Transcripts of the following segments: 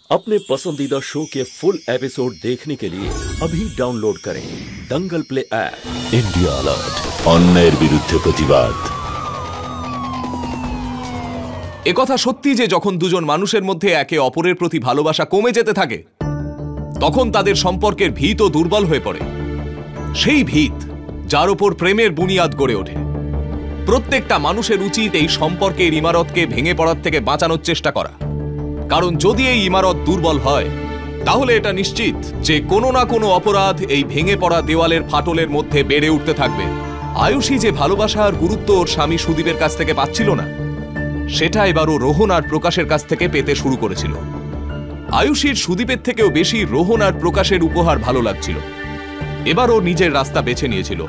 अपने पसंदीदा शो के फुल एपिसोड देखने के लिए अभी डाउनलोड करें दंगल प्ले ऐप। इंडिया अलर्ट, अन्याয়ের বিরুদ্ধে প্রতিবাদ। একথা সত্যি যে যখন দুজন মানুষের মধ্যে একে অপরের প্রতি ভালোবাসা কমে যেতে থাকে তখন তাদের সম্পর্কের ভিত দুর্বল হয়ে পড়ে। সেই ভিত যার উপর প্রেমের বুনিয়াদ গড়ে ওঠে। প্রত্যেকটা মানুষের উচিত এই সম্পর্কের ইমারতকে ভেঙে পড়ার থেকে বাঁচানোর চেষ্টা করা, কারণ যদি এই ইমারত দুর্বল হয় তাহলে এটা নিশ্চিত যে কোনো না কোনো অপরাধ এই ভেঙে পড়া দেওয়ালের ফাটলের মধ্যে বেড়ে উঠতে থাকবে। আয়ুষী যে ভালোবাসা আর গুরুত্ব ওর স্বামী সুদীপের কাছ থেকে পাচ্ছিল না, সেটা এবারও রোহন আর প্রকাশের কাছ থেকে পেতে শুরু করেছিল। আয়ুষীর সুদীপের থেকেও বেশি রোহন আর প্রকাশের উপহার ভালো লাগছিল। এবারও নিজের রাস্তা বেছে নিয়েছিল,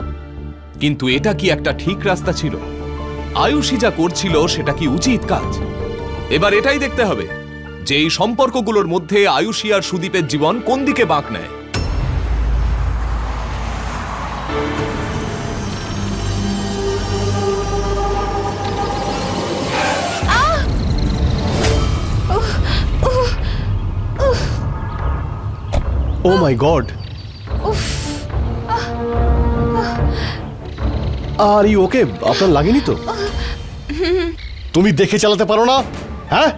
কিন্তু এটা কি একটা ঠিক রাস্তা ছিল? আয়ুষী যা করছিল সেটা কি উচিত কাজ? এবার এটাই দেখতে হবে যে এই সম্পর্কগুলোর মধ্যে আয়ুষী আর সুদীপের জীবন কোন দিকে বাঁক নেয়। Oh my God! Are you okay? আপনার লাগেনি তো? তুমি দেখে চালাতে পারো না? হ্যাঁ,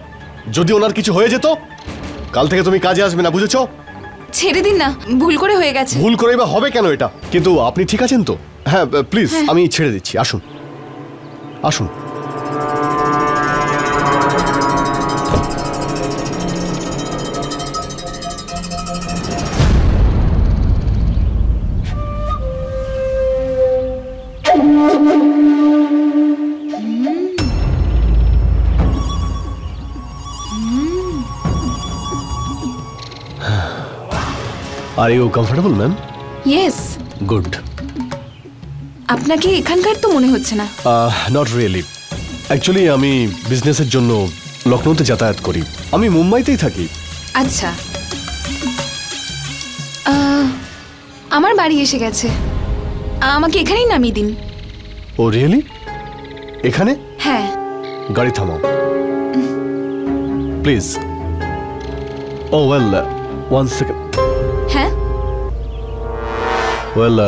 যদি ওনার কিছু হয়ে যেত কাল থেকে তুমি কাজে আসবে না, বুঝেছো? ছেড়ে দিন না, ভুল করে হয়ে গেছে। ভুল করে বা হবে কেন এটা? কিন্তু আপনি ঠিক আছেন তো? হ্যাঁ প্লিজ, আমি ছেড়ে দিচ্ছি, আসুন আসুন। Are you comfortable, ma'am? Yes. Good. আপনাকে এখানকার তো মনে হচ্ছে না। Not really. Actually, আমি বিজনেসের জন্য লখনৌতে যাতায়াত করি। আমি মুম্বাইতেই থাকি। আচ্ছা, আমার বাড়ি এসে গেছে, আমাকে এখানেই নামিয়ে দিন। Oh really? এখানে? হ্যাঁ। গাড়ি থামাও প্লিজ। Oh well, 1 second. হ্যাঁ? Well,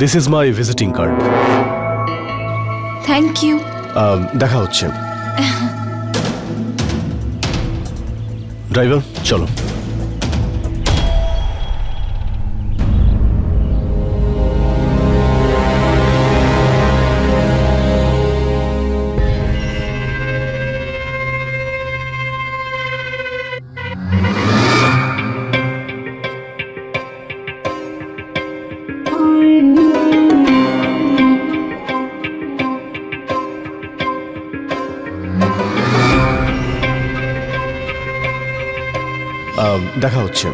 this is my visiting card. Thank you. দেখা হচ্ছে। ড্রাইভার চলো। দেখা হচ্ছে।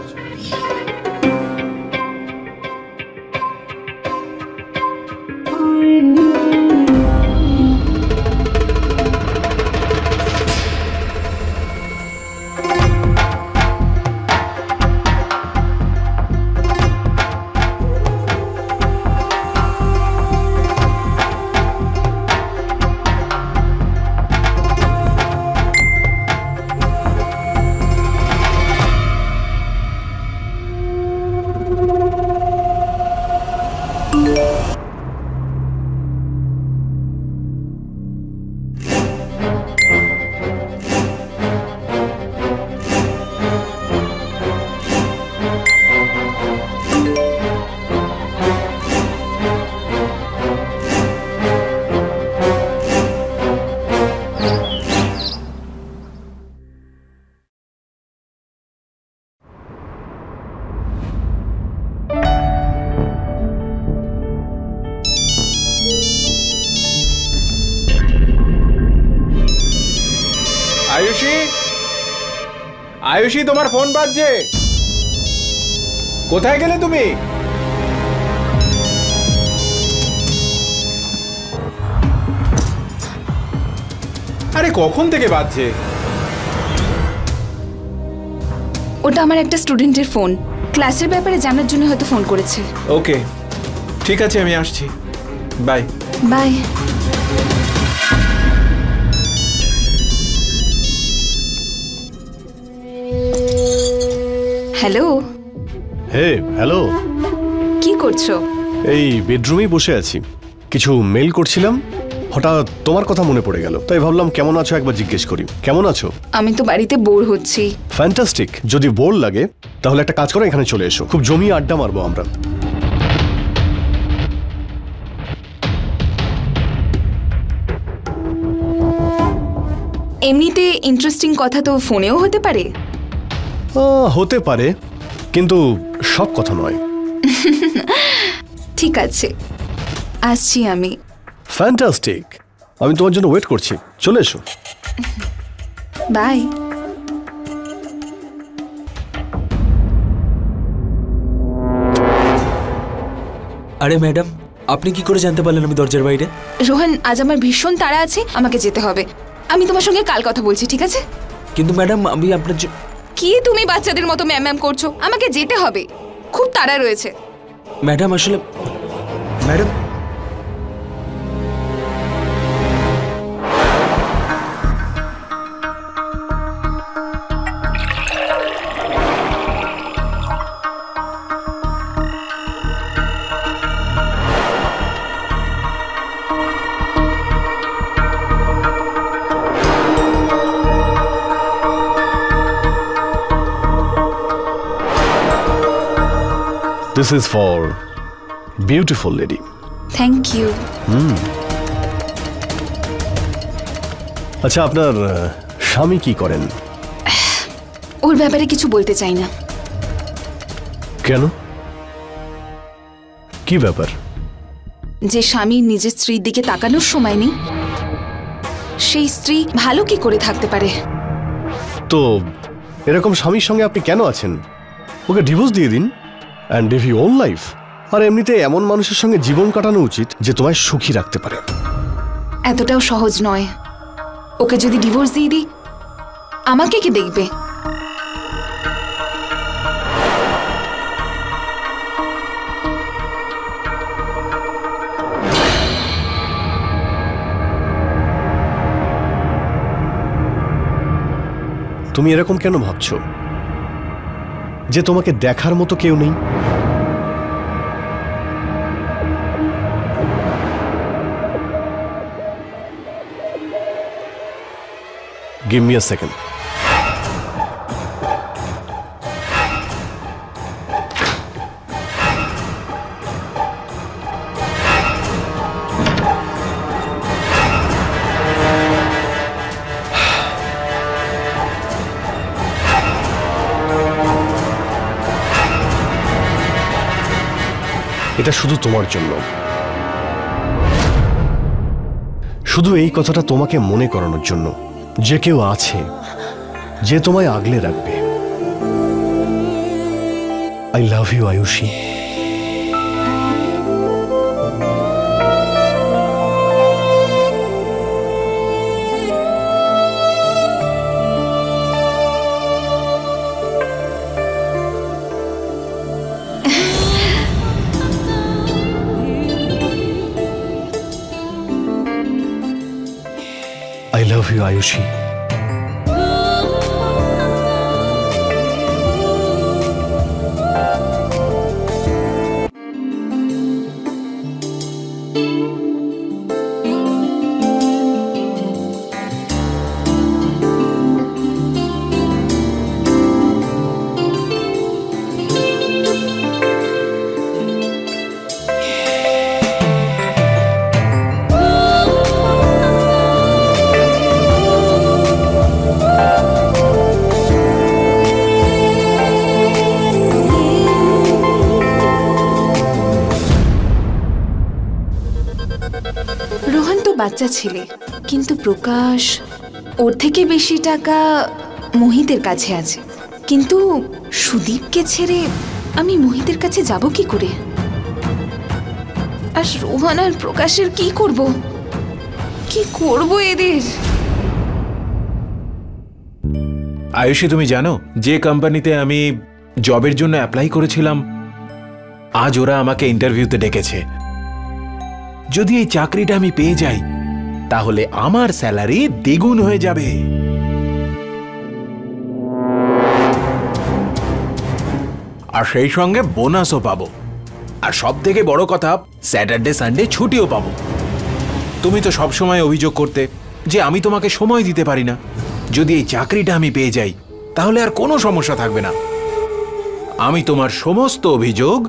আয়ুষী, তোমার ফোন বাজছে, কোথায় গেলে তুমি? আরে কখন থেকে বাজছে? ওটা আমার একটা স্টুডেন্টের ফোন, ক্লাসের ব্যাপারে জানার জন্য হয়তো ফোন করেছে। ওকে, ঠিক আছে, আমি আসছি, bye bye. Hello, hey hello, কি করছো? এই বেডরুমেই বসে আছি, কিছু মেল করছিলাম, হঠাৎ তোমার কথা মনে পড়ে গেল, তাই ভাবলাম কেমন আছো একবার জিজ্ঞেস করি। কেমন আছো? আমি তো বাড়িতে বোর হচ্ছি। ফ্যান্টাস্টিক, যদি বোর লাগে তাহলে একটা কাজ করো, এখানে চলে এসো, খুব জমিয়ে আড্ডা মারবো আমরা। এমনিতে ইন্টারেস্টিং কথা তো ফোনেও হতে পারে। হতে পারে, কিন্তু সব কথা নয়। ঠিক আছে, আসছি আমি। ফ্যান্টাস্টিক, আমি তোমার জন্য ওয়েট করছি, চলে এসো। বাই। আরে ম্যাডাম, আপনি কি করে জানতে পারলেন আমি দরজার বাইরে? রোহন, আজ আমার ভীষণ তাড়া আছে, আমাকে যেতে হবে। আমি তোমার সঙ্গে কাল কথা বলছি, ঠিক আছে? কিন্তু ম্যাডাম আমি আপনার কি তুমি বাচ্চাদের মতো ম্যাম ম্যাম করছো? আমাকে যেতে হবে, খুব তাড়া রয়েছে। ম্যাডাম আসলে madam This is for beautiful lady. Thank you. আচ্ছা, আপনার স্বামী কি করেন? ওর ব্যাপারে কিছু বলতে চাই না। কেন, কি ব্যাপার? যে স্বামীর নিজের স্ত্রীর দিকে তাকানোর সময় নেই, সেই স্ত্রী ভালো কি করে থাকতে পারে? তো এরকম স্বামীর সঙ্গে আপনি কেন আছেন? ওকে ডিভোর্স দিয়ে দিন and live your own life. আর এমনিতে এমন মানুষের সঙ্গে জীবন কাটানো উচিত যে তোমায় সুখী রাখতে পারে। এতটাও সহজ নয়। ওকে যদি ডিভোর্স দিয়ে দিই, আমাকে কি দেখবে? তুমি এরকম কেন ভাবছো? যে তোমাকে দেখার মতো কেউ নেই? Give me a second. এটা শুধু তোমার জন্য, শুধু এই কথাটা তোমাকে মনে করানোর জন্য যে কেউ আছে যে তোমায় আগলে রাখবে। I love you Ayushi. I love you, Ayushi. Rohan তো বাচ্চা ছেলে, কিন্তু প্রকাশ, ওর থেকে বেশি টাকা মোহিতের কাছে আছে। কিন্তু সুদীপকে ছেড়ে আমি মোহিতের কাছে যাব কি করে? আর রোহন আর প্রকাশের কি করব? কি করব এদের? আয়ুষী, তুমি জানো যে কোম্পানিতে আমি জবের জন্য অ্যাপ্লাই করেছিলাম, আজ ওরা আমাকে ইন্টারভিউতে ডেকেছে। যদি এই চাকরিটা আমি পেয়ে যাই তাহলে আমার স্যালারি দ্বিগুণ হয়ে যাবে। আর সেই সঙ্গে বোনাসও পাবো। আর সব থেকে বড় কথা, স্যাটারডে সানডে ছুটিও পাবো। তুমি তো সবসময় অভিযোগ করতে যে আমি তোমাকে সময় দিতে পারি না। যদি এই চাকরিটা আমি পেয়ে যাই তাহলে আর কোনো সমস্যা থাকবে না। আমি তোমার সমস্ত অভিযোগ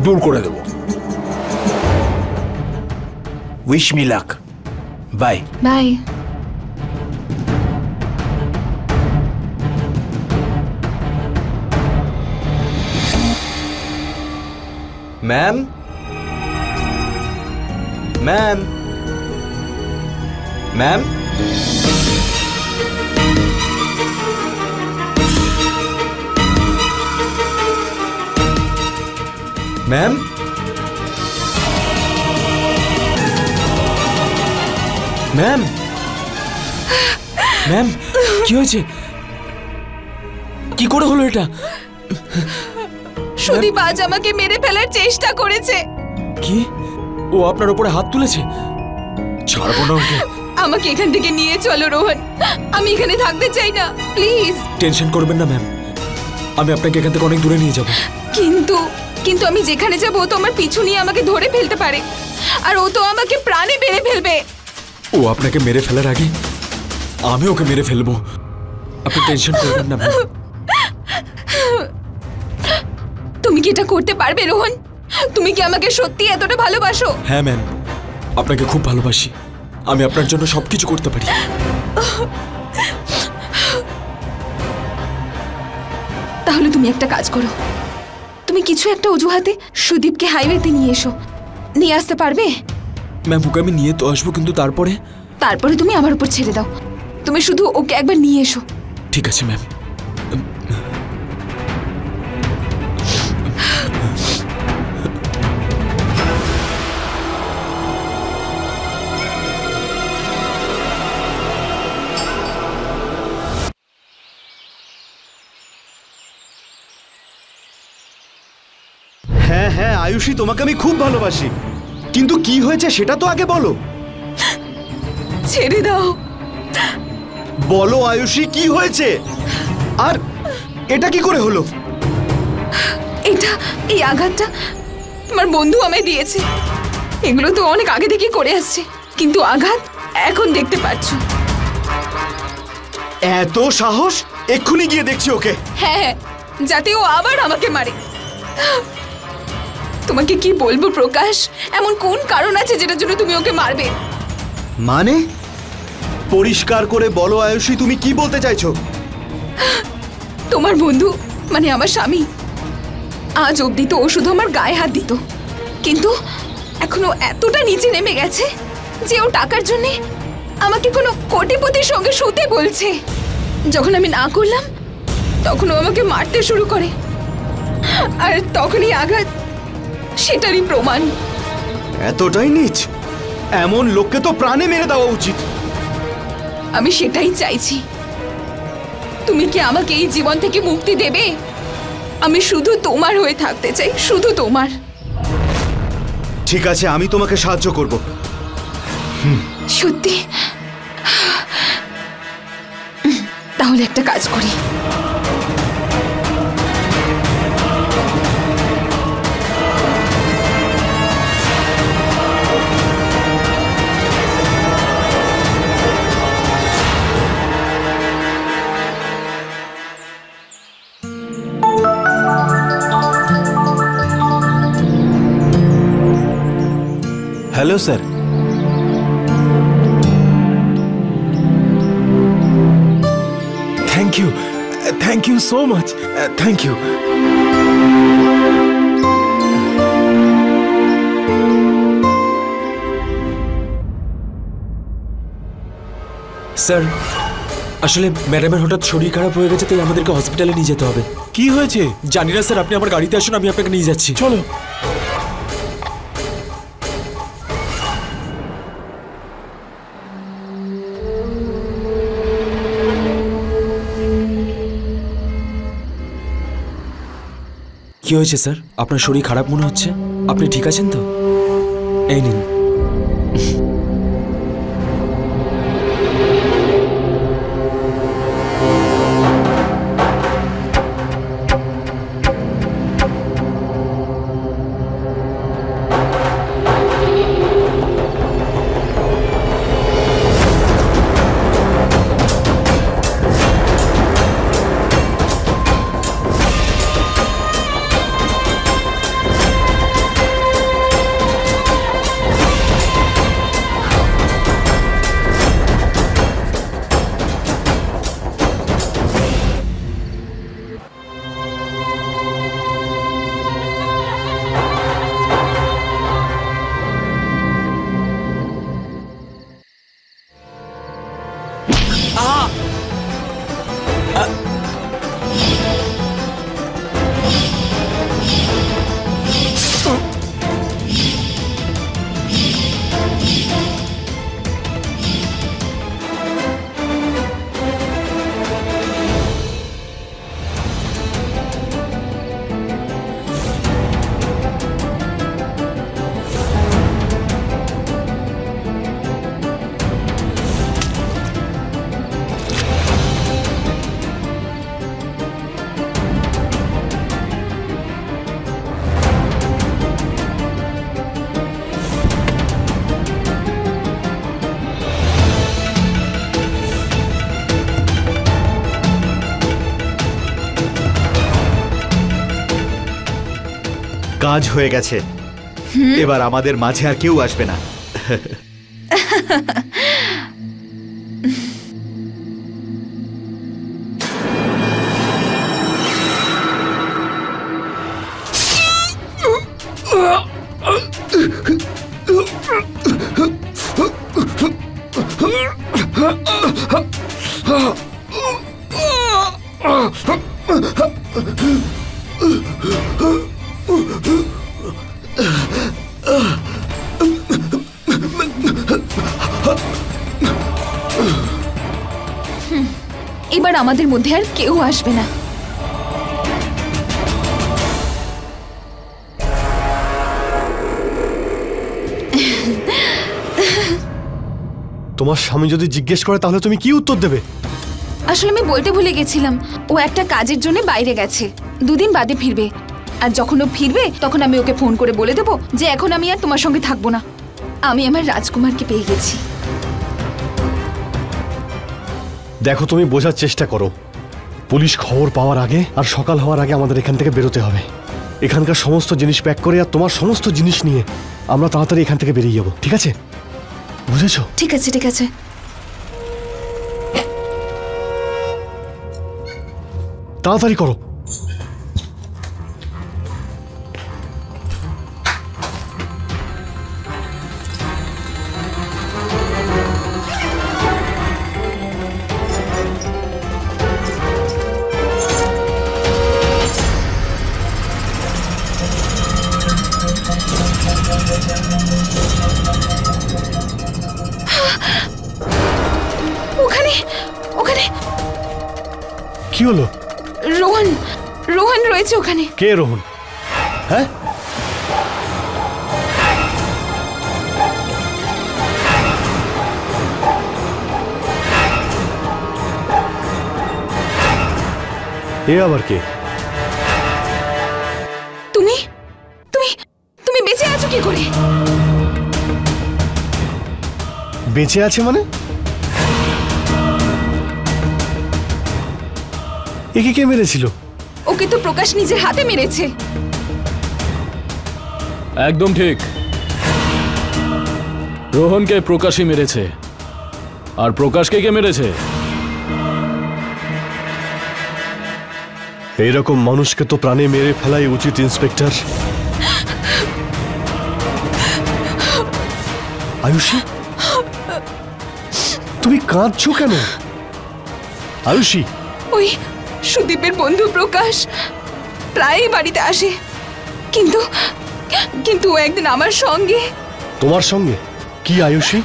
দূর করে দেব। Wish me luck. Bye bye. Ma'am, ma'am, ma'am, ma'am, ma'am, ma'am, কি হয়েছে? কি করে হলো এটা? সুদীপ আজ আমাকে মেরে ফেলার চেষ্টা করেছে। কি? ও আপনার উপরে হাত তুলেছে? ছাড়বো না ওকে। আমাকে এখান থেকে নিয়ে চলো রোহন, আমি এখানে থাকতে চাই না, প্লিজ। টেনশন করবেন না ম্যাম, আমি আপনাকে এখান থেকে অনেক দূরে নিয়ে যাব। কিন্তু কিন্তু আমি যেখানে যাব ও তো আমার পিছু নিয়ে আমাকে ধরে ফেলতে পারে, আর ও তো আমাকে প্রাণে মেরে ফেলবে। ও আপনাকে মেরে ফেলার আগে আমি ওকে মেরে ফেলবো। আপনি টেনশন করবেন না ম্যাম। তুমি কি এটা করতে পারবে রোহন? তুমি কি আমাকে সত্যি এতটা ভালোবাসো? হ্যাঁ ম্যাম, আপনাকে খুব ভালোবাসি। আমি আপনার জন্য সবকিছু করতে পারি। তাহলে তুমি একটা কাজ করো, তুমি কিছু একটা অজুহাতে সুদীপকে হাইওয়েতে নিয়ে এসো। নিয়ে আসতে পারবে? ম্যাম, ওকে আমি নিয়ে তো আসবো, কিন্তু তারপরে তুমি আমার উপর ছেড়ে দাও। তুমি শুধু ওকে একবার নিয়ে এসো। ঠিক আছে ম্যাম। হ্যাঁ হ্যাঁ আয়ুষী, তোমাকে আমি খুব ভালোবাসি, কিন্তু কি হয়েছে সেটা তো আগে বলো। ছেড়ে দাও। বলো আয়ুষী, কি হয়েছে? আর এটা কি করে হলো? এই আঘাতটা তোমার বন্ধু আমায় দিয়েছে। এগুলো তো অনেক আগে থেকে করে আসছে, কিন্তু আঘাত এখন দেখতে পাচ্ছ। এত সাহস! এক্ষুনি গিয়ে দেখছি ওকে। হ্যাঁ, যাতে ও আবার আমাকে মারে। তোমাকে কি বলবো প্রকাশ, এমন কোন কারণ আছে যেটার জন্য তুমি ওকে মারবে? মানে পরিষ্কার করে বলো আয়ুষী, তুমি কি বলতে চাইছো? তোমার বন্ধু মানে আমার স্বামী, আজ অবধি তো ও শুধু আমার গায়ে হাত দিত, কিন্তু এখনো এতটা নিচে নেমে গেছে যে ও টাকার জন্য আমাকে কোনো কোটিপতির সঙ্গে শুতে বলছে। যখন আমি না করলাম তখন ও আমাকে মারতে শুরু করে, আর তখনই আঘাত সেটারই প্রমাণ। এতটাই নীচ? এমন লোককে তো প্রাণে মেরে দেওয়া উচিত। আমি সেটাই চাইছি। তুমি কি আমাকে এই জীবন থেকে মুক্তি দেবে? আমি শুধু তোমার হয়ে থাকতে চাই, শুধু তোমার। ঠিক আছে, আমি তোমাকে সাহায্য করব। সত্যি? তাহলে একটা কাজ করি। Hello sir. Thank you so much. Thank you. Sir, আসলে ম্যাডামের হঠাৎ শরীর খারাপ হয়ে গেছে, তাই আমাদেরকে হসপিটালে নিয়ে যেতে হবে। কি হয়েছে? জানি না স্যার, আপনি আমার গাড়িতে আসুন, আমি আপনাকে নিয়ে যাচ্ছি। চলো। কি হয়েছে স্যার? আপনার শরীর খারাপ মনে হচ্ছে, আপনি ঠিক আছেন তো? এই নিন। কাজ হয়ে গেছে, এবার আমাদের মাঝে আর কেউ আসবে না। এবার আমাদের মধ্যে আর কেউ আসবে না। তোমার স্বামী যদি জিজ্ঞেস করে তাহলে তুমি কি উত্তর দেবে? আসলে আমি বলতে ভুলে গেছিলাম, ও একটা কাজের জন্য বাইরে গেছে, 2 দিন বাদে ফিরবে। আর যখন ও ফিরবে তখন আমি ওকে ফোন করে বলে দেবো যে এখন আমি আর তোমার সঙ্গে থাকবো না, আমি আমার রাজকুমারকে পেয়ে গেছি। দেখো, তুমি বোঝার চেষ্টা করো। পুলিশ খবর পাওয়ার আগে আর সকাল হওয়ার আগে আমাদের এখান থেকে বেরোতে হবে। এখানকার সমস্ত জিনিস প্যাক করে আর তোমার সমস্ত জিনিস নিয়ে আমরা তাড়াতাড়ি এখান থেকে বেরিয়ে যাবো, ঠিক আছে? বুঝেছো? ঠিক আছে, ঠিক আছে। তাড়াতাড়ি করো। ওখানে ওখানে কি হলো? রোহন, রোহন রয়েছে ওখানে। কে রোহন? হ্যাঁ, এ আবার কে? তুমি তুমি তুমি বেঁচে আছো কি করে? বেঁচে আছে মানে? একে কে মেরেছিল? ওকে তো প্রকাশ নিজের হাতে মেরেছে। একদম ঠিক, রোহনকে প্রকাশই মেরেছে। আর প্রকাশকে কে মেরেছে? এইরকম মানুষকে তো প্রাণে মেরে ফেলাই উচিত, ইন্সপেক্টর। আয়ুষী, তুমি কাঁদছো কেন? আয়ুষী, ওই সুদীপের বন্ধু প্রকাশ প্রায়ই বাড়িতে আসে, কিন্তু কিন্তু ও একদিন আমার সঙ্গে। তোমার সঙ্গে কি আয়ুষী?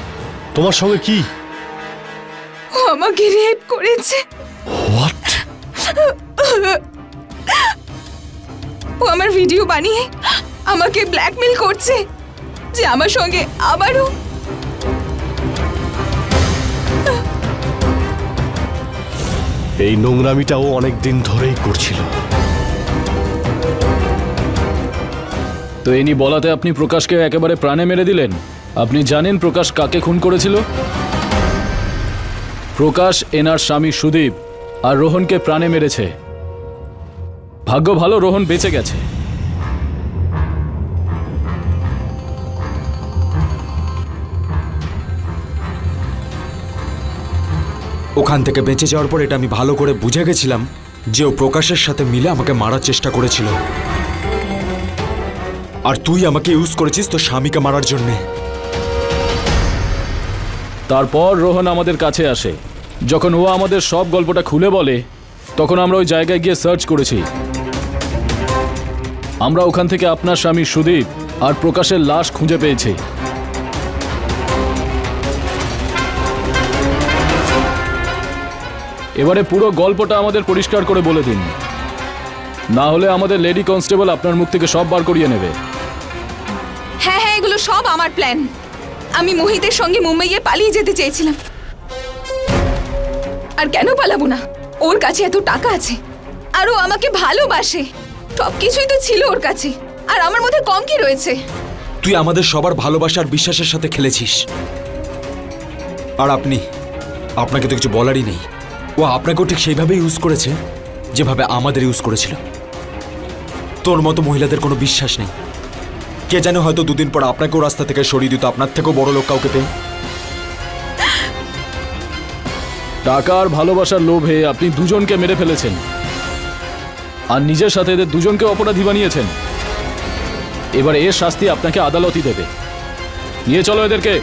তোমার সঙ্গে কি? ও আমাকে রেপ করেছে। হোয়াট? ও আমার ভিডিও বানিয়ে আমাকে ব্ল্যাকমেল করছে যে আমার সঙ্গে আবারও। এই নোংরামিটা ও অনেক দিন ধরেই করছিল। তো এনি বলাতে আপনি প্রকাশকে একেবারে প্রাণে মেরে দিলেন। আপনি জানেন প্রকাশ কাকে খুন করেছিল? প্রকাশ এনার স্বামী সুদীপ আর রোহনকে প্রাণে মেরেছে। ভাগ্য ভালো রোহন বেঁচে গেছে। ওখান থেকে বেঁচে যাওয়ার পর এটা আমি ভালো করে বুঝে গেছিলাম যে ও প্রকাশের সাথে মিলে আমাকে মারার চেষ্টা করেছিল। আর তুই আমাকে ইউজ করেছিস তোর স্বামীকে মারার জন্যে। তারপর রোহন আমাদের কাছে আসে। যখন ও আমাদের সব গল্পটা খুলে বলে তখন আমরা ওই জায়গায় গিয়ে সার্চ করেছি। আমরা ওখান থেকে আপনার স্বামী সুদীপ আর প্রকাশের লাশ খুঁজে পেয়েছি। এবারে পুরো গল্পটা আমাদের পরিষ্কার করে বলে দিন, না হলে আমাদের লেডি কনস্টেবল আপনার মুখ থেকে সব বার করিয়ে নেবে। হ্যাঁ হ্যাঁ, এগুলো সব আমার প্ল্যান। আমি মোহিতের সঙ্গে মুম্বাইয়ে পালিয়ে যেতে চেয়েছিলাম। আর কেন পালাবো না? ওর কাছে এত টাকা আছে আর ও আমাকে ভালোবাসে। সবকিছুই তো ছিল ওর কাছে, আর আমার মধ্যে কম কি রয়েছে? তুই আমাদের সবার ভালোবাসা আর বিশ্বাসের সাথে খেলেছিস। আর আপনাকে তো কিছু বলারই নেই। ও আপনাকেও ঠিক সেইভাবেই ইউজ করেছে যেভাবে আমাদের ইউজ করেছিল। তোর মতো মহিলাদের কোনো বিশ্বাস নেই। কে জানে হয়তো দুদিন পর আপনাকেও রাস্তা থেকে সরিয়ে দিত, আপনার থেকেও বড় লোক কাউকে পেয়ে। টাকা আর ভালোবাসার লোভে আপনি দুজনকে মেরে ফেলেছেন আর নিজের সাথে এদের দুজনকে অপরাধী বানিয়েছেন। এবার এর শাস্তি আপনাকে আদালতই দেবে। নিয়ে চলো এদেরকে।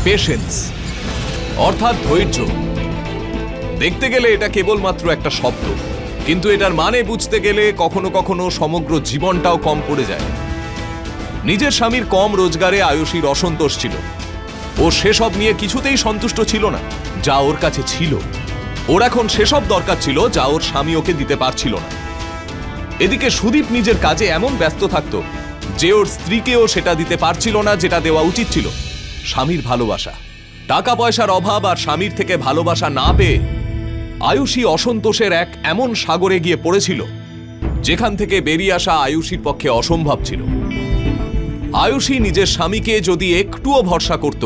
পেশেন্স অর্থাৎ ধৈর্য। দেখতে গেলে এটা কেবলমাত্র একটা শব্দ, কিন্তু এটার মানে বুঝতে গেলে কখনো কখনো সমগ্র জীবনটাও কম পড়ে যায়। নিজের স্বামীর কম রোজগারে আয়ুষীর অসন্তোষ ছিল। ও সেসব নিয়ে কিছুতেই সন্তুষ্ট ছিল না যা ওর কাছে ছিল। ওর এখন সেসব দরকার ছিল যা ওর স্বামী ওকে দিতে পারছিল না। এদিকে সুদীপ নিজের কাজে এমন ব্যস্ত থাকত যে ওর স্ত্রীকেও সেটা দিতে পারছিল না যেটা দেওয়া উচিত ছিল, স্বামীর ভালোবাসা। টাকা পয়সার অভাব আর স্বামীর থেকে ভালোবাসা না পেয়ে আয়ুষী অসন্তোষের এক এমন সাগরে গিয়ে পড়েছিল যেখান থেকে বেরিয়ে আসা আয়ুষীর পক্ষে অসম্ভব ছিল। আয়ুষী নিজের স্বামীকে যদি একটুও ভরসা করত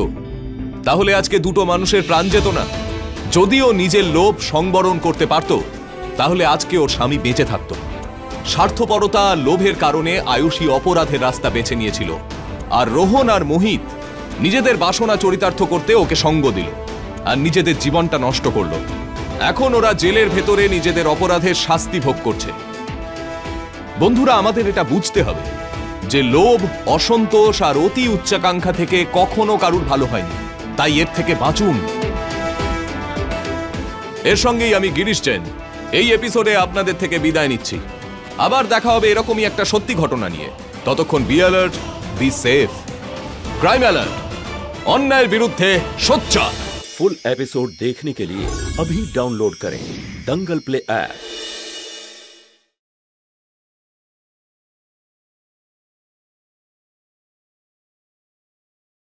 তাহলে আজকে দুটো মানুষের প্রাণ যেত না। যদিও নিজের লোভ সংবরণ করতে পারত তাহলে আজকে ওর স্বামী বেঁচে থাকত। স্বার্থপরতা আর লোভের কারণে আয়ুষী অপরাধের রাস্তা বেছে নিয়েছিল, আর রোহন আর মোহিত নিজেদের বাসনা চরিতার্থ করতে ওকে সঙ্গ দিল আর নিজেদের জীবনটা নষ্ট করল। এখন ওরা জেলের ভেতরে নিজেদের অপরাধের শাস্তি ভোগ করছে। বন্ধুরা, আমাদের এটা বুঝতে হবে যে লোভ, অসন্তোষ আর অতি উচ্চাকাঙ্ক্ষা থেকে কখনো কারুর ভালো হয়নি, তাই এর থেকে বাঁচুন। এর সঙ্গেই আমি গিরিশ জৈন এই এপিসোডে আপনাদের থেকে বিদায় নিচ্ছি। আবার দেখা হবে এরকমই একটা সত্যি ঘটনা নিয়ে। ততক্ষণ be alert, be safe. Crime alert, अन्याय विरुद्ध सोच्चार। फुल एपिसोड देखने के लिए अभी डाउनलोड करें दंगल प्ले ऐप।